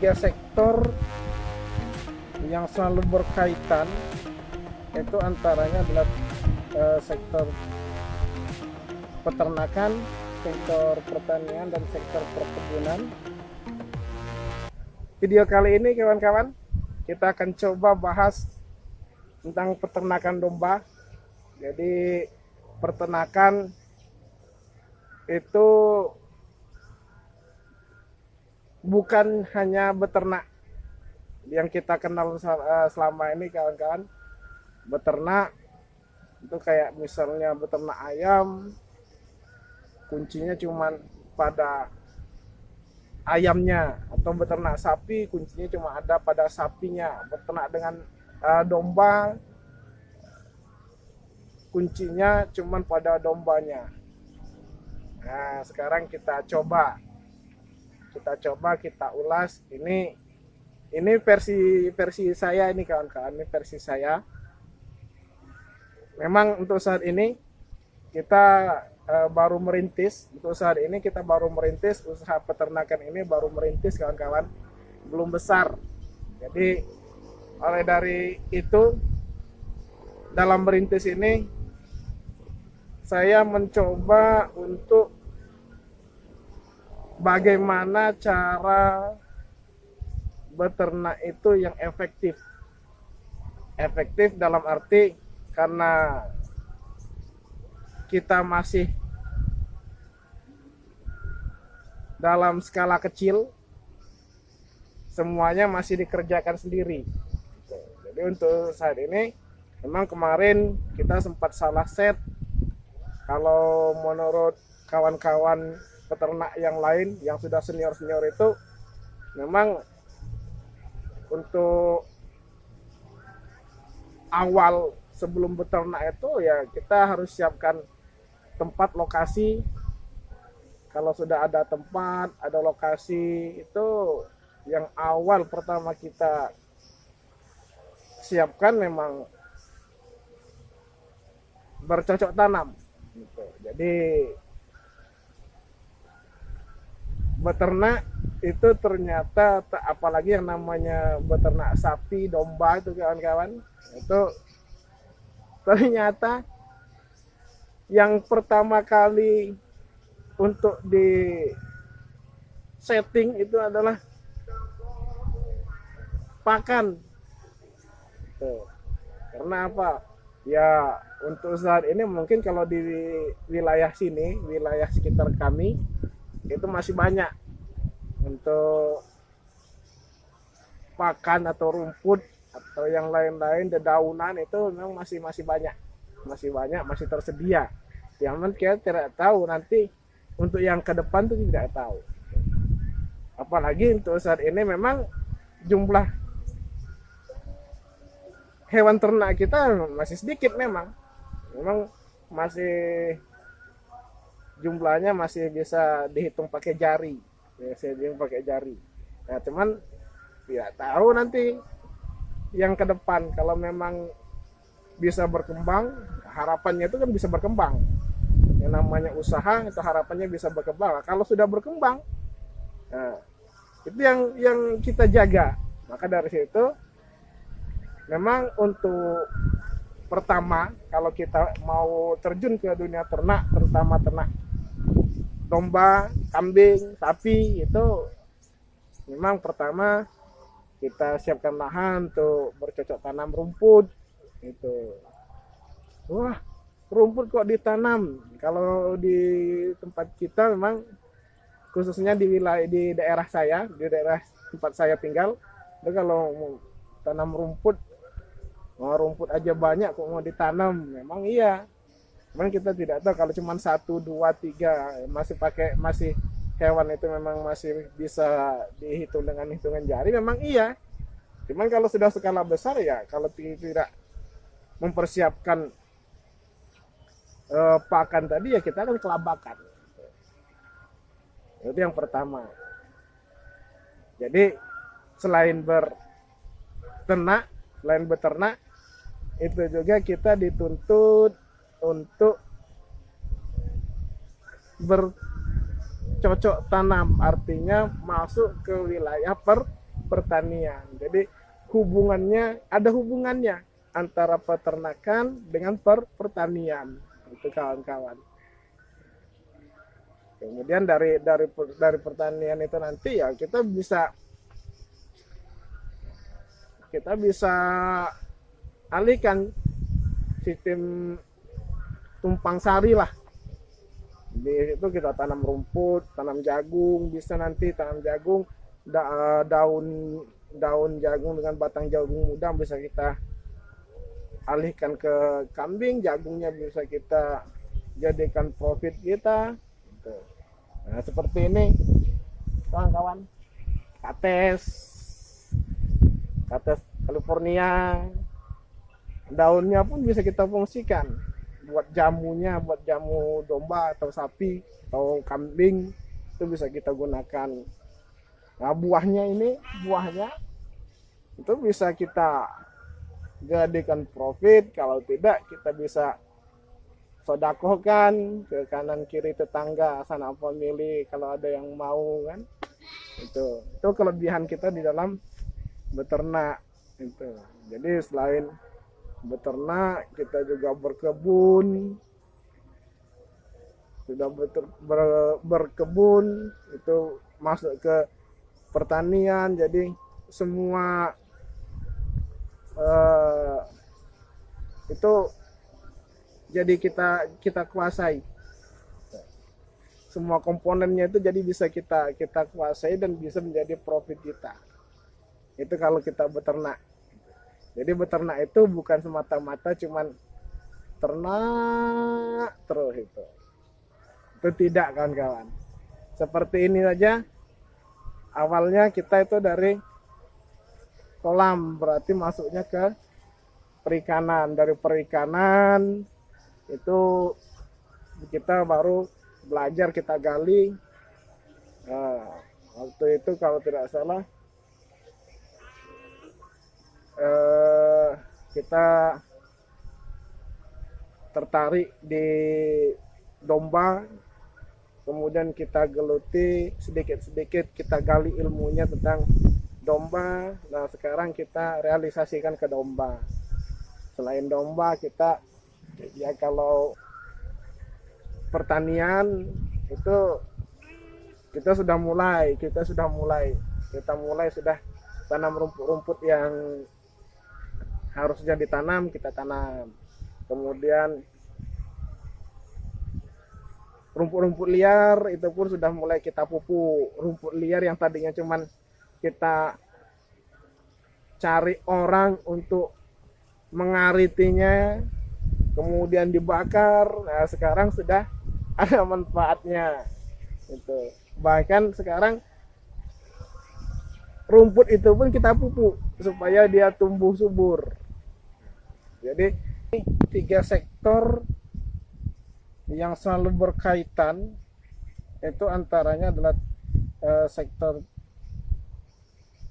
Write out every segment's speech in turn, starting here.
tiga sektor yang selalu berkaitan, itu antaranya adalah sektor peternakan, sektor pertanian, dan sektor perkebunan. Video kali ini kawan-kawan, kita akan coba bahas tentang peternakan domba. Jadi peternakan itu bukan hanya beternak yang kita kenal selama ini kawan-kawan. Beternak itu kayak misalnya beternak ayam, kuncinya cuman pada ayamnya, atau beternak sapi kuncinya cuma ada pada sapinya. Beternak dengan domba kuncinya cuman pada dombanya. Nah, sekarang kita coba kita ulas. Ini versi saya ini kawan-kawan, ini versi saya. Memang untuk saat ini kita baru merintis. Untuk saat ini kita baru merintis usaha peternakan ini, baru merintis kawan-kawan, belum besar. Jadi oleh dari itu, dalam merintis ini saya mencoba untuk bagaimana cara beternak itu yang efektif. Efektif dalam arti karena kita masih dalam skala kecil, semuanya masih dikerjakan sendiri. Jadi untuk saat ini memang kemarin kita sempat salah set. Kalau menurut kawan-kawan peternak yang lain yang sudah senior-senior itu, memang untuk awal sebelum beternak itu ya kita harus siapkan tempat, lokasi. Kalau sudah ada tempat, ada lokasi, itu yang awal pertama kita siapkan memang bercocok tanam gitu. Jadi beternak itu ternyata, apalagi yang namanya beternak sapi, domba itu kawan-kawan, itu ternyata yang pertama kali untuk di setting itu adalah pakan. Tuh. Karena apa? Ya untuk saat ini mungkin kalau di wilayah sini, wilayah sekitar kami, itu masih banyak untuk pakan atau rumput atau yang lain-lain, dedaunan, itu memang masih banyak, masih tersedia. Yang kita tidak tahu nanti untuk yang ke depan itu tidak tahu. Apalagi untuk saat ini memang jumlah hewan ternak kita masih sedikit, memang masih jumlahnya masih bisa dihitung pakai jari, Nah, cuman tidak tahu nanti yang ke depan kalau memang bisa berkembang, harapannya itu kan bisa berkembang. Yang namanya usaha itu harapannya bisa berkembang. Kalau sudah berkembang, nah, itu yang kita jaga. Maka dari situ memang untuk pertama, kalau kita mau terjun ke dunia ternak, terutama ternak domba, kambing, sapi, itu memang pertama kita siapkan lahan untuk bercocok tanam rumput. Itu, wah, rumput kok ditanam? Kalau di tempat kita memang, khususnya di daerah saya, di daerah tempat saya tinggal, itu kalau mau tanam rumput, rumput aja banyak kok mau ditanam. Memang iya, cuman kita tidak tahu kalau cuma 1, 2, 3 masih hewan itu memang masih bisa dihitung dengan hitungan jari, memang iya. Cuman kalau sudah skala besar ya, kalau tidak mempersiapkan pakan tadi, ya kita akan kelabakan. Itu yang pertama. Jadi selain beternak, itu juga kita dituntut untuk bercocok tanam, artinya masuk ke wilayah pertanian. Jadi ada hubungannya antara peternakan dengan pertanian, itu kawan-kawan. Kemudian dari pertanian itu nanti ya kita bisa alihkan sistem tumpang sari lah. Di situ kita tanam rumput, tanam jagung, bisa nanti tanam jagung, daun jagung dengan batang jagung muda bisa kita alihkan ke kambing, jagungnya bisa kita jadikan profit kita. Nah, seperti ini kawan-kawan, kates California, daunnya pun bisa kita fungsikan buat jamunya, buat jamu domba atau sapi atau kambing, itu bisa kita gunakan. Nah, buahnya itu bisa kita jadikan profit, kalau tidak kita bisa sodakohkan ke kanan kiri tetangga, sanak famili kalau ada yang mau kan. Itu kelebihan kita di dalam beternak itu. Jadi selain beternak, kita juga berkebun. Sudah berkebun itu masuk ke pertanian. Jadi semua itu jadi kita kuasai. Semua komponennya itu jadi bisa kita kuasai dan bisa menjadi profit kita. Itu kalau kita beternak. Jadi beternak itu bukan semata-mata cuman ternak terus itu. Itu tidak, kawan-kawan. Seperti ini saja. Awalnya kita itu dari kolam, berarti masuknya ke perikanan. Dari perikanan itu kita baru belajar, kita gali. Waktu itu kalau tidak salah kita tertarik di domba, kemudian kita geluti sedikit-sedikit, kita gali ilmunya tentang domba. Nah, sekarang kita realisasikan ke domba. Selain domba, kita ya kalau pertanian itu kita mulai sudah tanam rumput-rumput yang harusnya ditanam, kita tanam. Kemudian rumput-rumput liar itu pun sudah mulai kita pupuk. Rumput liar yang tadinya cuman kita cari orang untuk mengaritinya, kemudian dibakar. Nah, sekarang sudah ada manfaatnya. Itu. Bahkan sekarang rumput itu pun kita pupuk supaya dia tumbuh subur. Jadi 3 sektor yang selalu berkaitan itu antaranya adalah sektor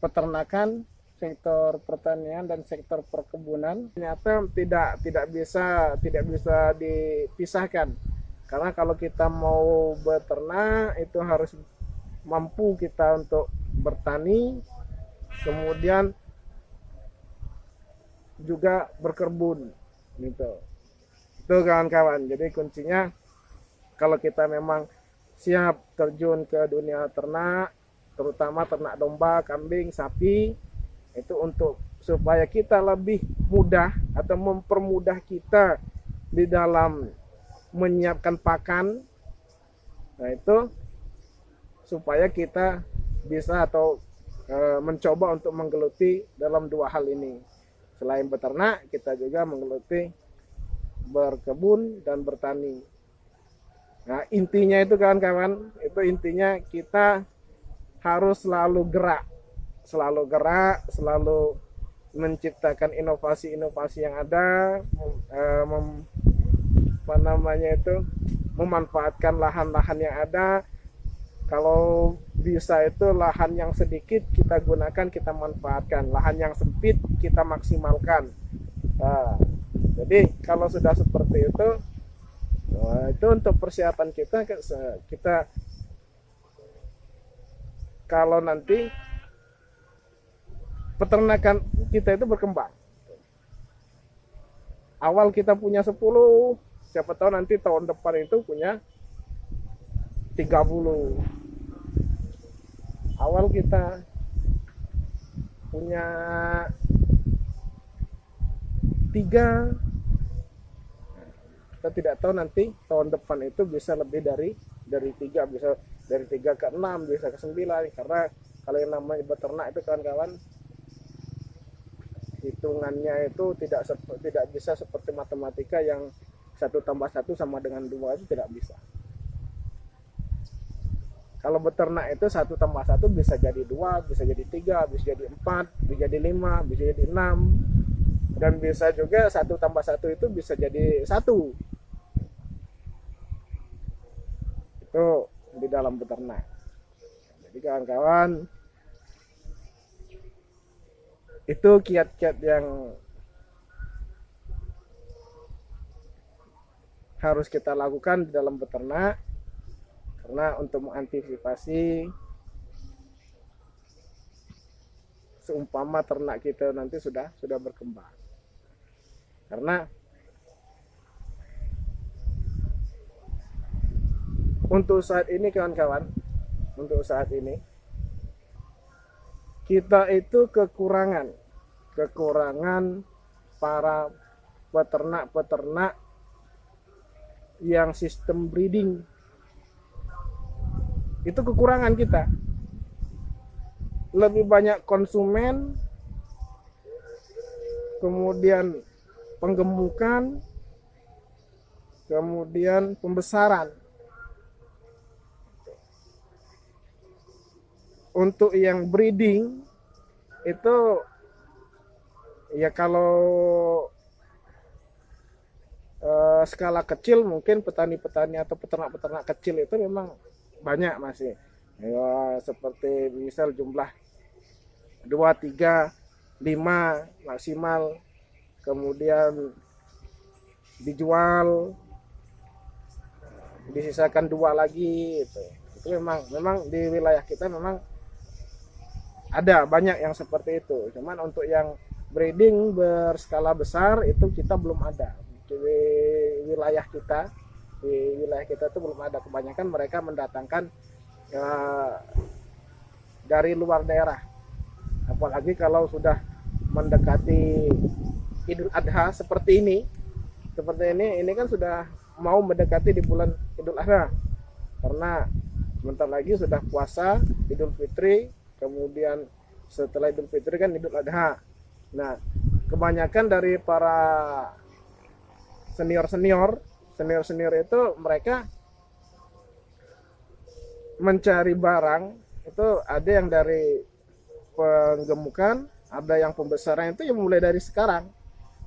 peternakan, sektor pertanian, dan sektor perkebunan. Ternyata tidak bisa dipisahkan, karena kalau kita mau beternak itu harus mampu kita untuk bertani, kemudian juga berkebun gitu. Itu kawan-kawan. Jadi kuncinya kalau kita memang siap terjun ke dunia ternak, terutama ternak domba, kambing, sapi, itu untuk supaya kita lebih mudah atau mempermudah kita di dalam menyiapkan pakan. Nah, itu supaya kita bisa atau mencoba untuk menggeluti dalam 2 hal ini. Selain beternak, kita juga menggeluti berkebun dan bertani. Nah, intinya itu kawan-kawan, itu intinya kita harus selalu gerak, selalu menciptakan inovasi-inovasi yang ada, memanfaatkan lahan-lahan yang ada. Kalau bisa itu lahan yang sedikit kita gunakan, kita manfaatkan. Lahan yang sempit kita maksimalkan. Nah, jadi kalau sudah seperti itu, itu untuk persiapan kita kalau nanti peternakan kita itu berkembang. Awal kita punya 10, siapa tahu nanti tahun depan itu punya 30. Awal kita punya 3, kita tidak tahu nanti tahun depan itu bisa lebih dari 3, bisa dari 3 ke 6, bisa ke 9. Karena kalau yang namanya beternak itu kawan-kawan, hitungannya itu tidak bisa seperti matematika yang 1 tambah 1 sama dengan 2, itu tidak bisa. Kalau beternak itu 1 tambah 1 bisa jadi 2, bisa jadi 3, bisa jadi 4, bisa jadi 5, bisa jadi 6, dan bisa juga 1 tambah 1 itu bisa jadi 1. Itu di dalam beternak. Jadi kawan-kawan, itu kiat-kiat yang harus kita lakukan di dalam beternak, karena untuk mengantisipasi seumpama ternak kita nanti sudah berkembang. Karena untuk saat ini kawan-kawan, untuk saat ini kita itu kekurangan para peternak yang sistem breeding. Itu kekurangan kita. Lebih banyak konsumen, kemudian penggemukan, kemudian pembesaran. Untuk yang breeding itu ya kalau skala kecil mungkin petani-petani atau peternak-peternak kecil itu memang banyak masih. Ya, seperti misal jumlah 2, 3, 5 maksimal, kemudian dijual, disisakan 2 lagi itu memang di wilayah kita memang ada banyak yang seperti itu. Cuman untuk yang breeding berskala besar itu kita belum ada di wilayah kita. Di wilayah kita itu belum ada. Kebanyakan mereka mendatangkan dari luar daerah. Apalagi kalau sudah mendekati Idul Adha seperti ini kan sudah mau mendekati di bulan Idul Adha. Karena sebentar lagi sudah puasa Idul Fitri, kemudian setelah Idul Fitri kan Idul Adha. Nah, kebanyakan dari para senior itu mereka mencari barang itu ada yang dari penggemukan, ada yang pembesaran itu yang mulai dari sekarang.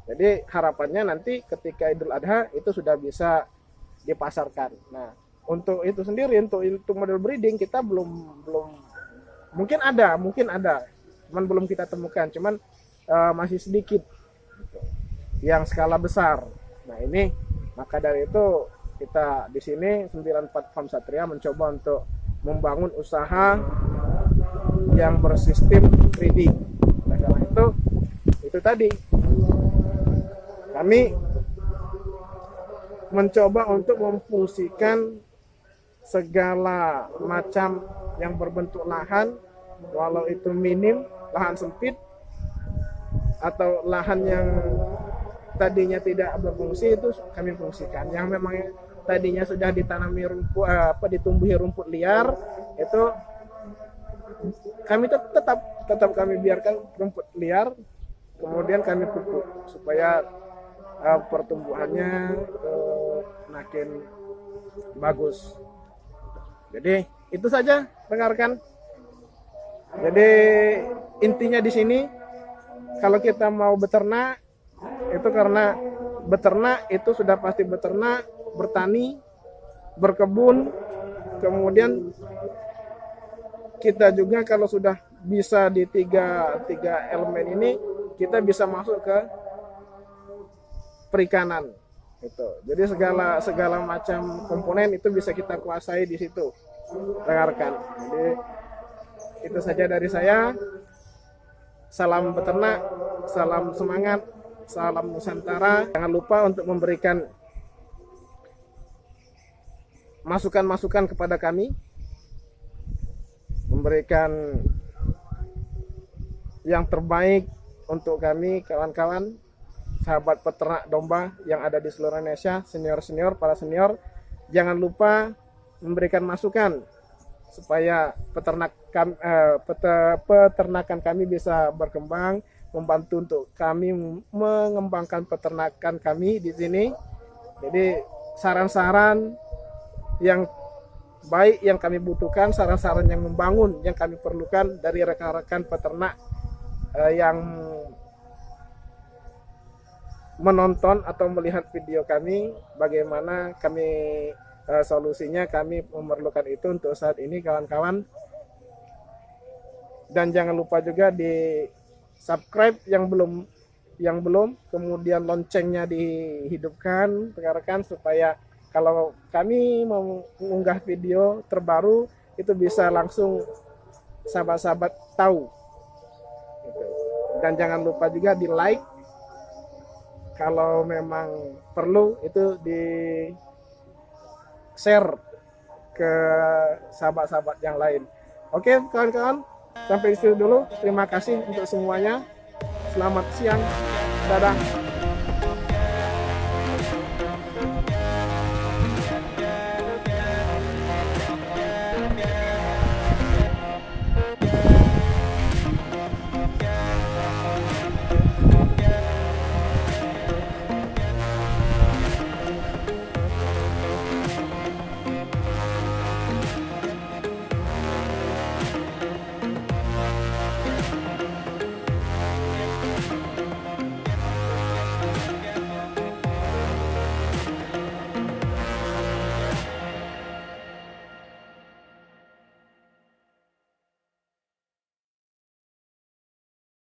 Jadi harapannya nanti ketika Idul Adha itu sudah bisa dipasarkan. Nah, untuk itu sendiri, untuk model breeding kita belum mungkin ada, cuman belum kita temukan, cuman masih sedikit yang skala besar. Nah, ini maka dari itu kita di sini 94 Farm Satria mencoba untuk membangun usaha yang bersistem breeding. Nah, karena itu tadi kami mencoba untuk memfungsikan segala macam yang berbentuk lahan, walau itu minim, lahan sempit atau lahan yang tadinya tidak berfungsi itu kami fungsikan. Yang memang tadinya sudah ditanami rumput ditumbuhi rumput liar itu kami tetap kami biarkan rumput liar, kemudian kami pupuk supaya pertumbuhannya makin bagus. Jadi itu saja rekan-rekan. Jadi intinya di sini kalau kita mau beternak itu karena beternak itu sudah pasti beternak, bertani, berkebun, kemudian kita juga kalau sudah bisa di tiga elemen ini kita bisa masuk ke perikanan itu. Jadi segala macam komponen itu bisa kita kuasai di situ, rekan-rekan. Jadi itu saja dari saya. Salam peternak, salam semangat, salam Nusantara. Jangan lupa untuk memberikan masukan-masukan kepada kami, memberikan yang terbaik untuk kami, kawan-kawan, sahabat peternak domba yang ada di seluruh Indonesia, senior-senior, para senior. Jangan lupa memberikan masukan supaya peternakan kami bisa berkembang, membantu untuk kami mengembangkan peternakan kami di sini. Jadi saran-saran yang baik yang kami butuhkan, saran-saran yang membangun yang kami perlukan dari rekan-rekan peternak yang menonton atau melihat video kami, bagaimana kami solusinya. Kami memerlukan itu untuk saat ini, kawan-kawan. Dan jangan lupa juga di subscribe yang belum, kemudian loncengnya dihidupkan rekan-rekan, supaya kalau kami mengunggah video terbaru itu bisa langsung sahabat-sahabat tahu. Dan jangan lupa juga di like, kalau memang perlu itu di share ke sahabat-sahabat yang lain. Oke kawan-kawan, sampai di situ dulu. Terima kasih untuk semuanya. Selamat siang, dadah.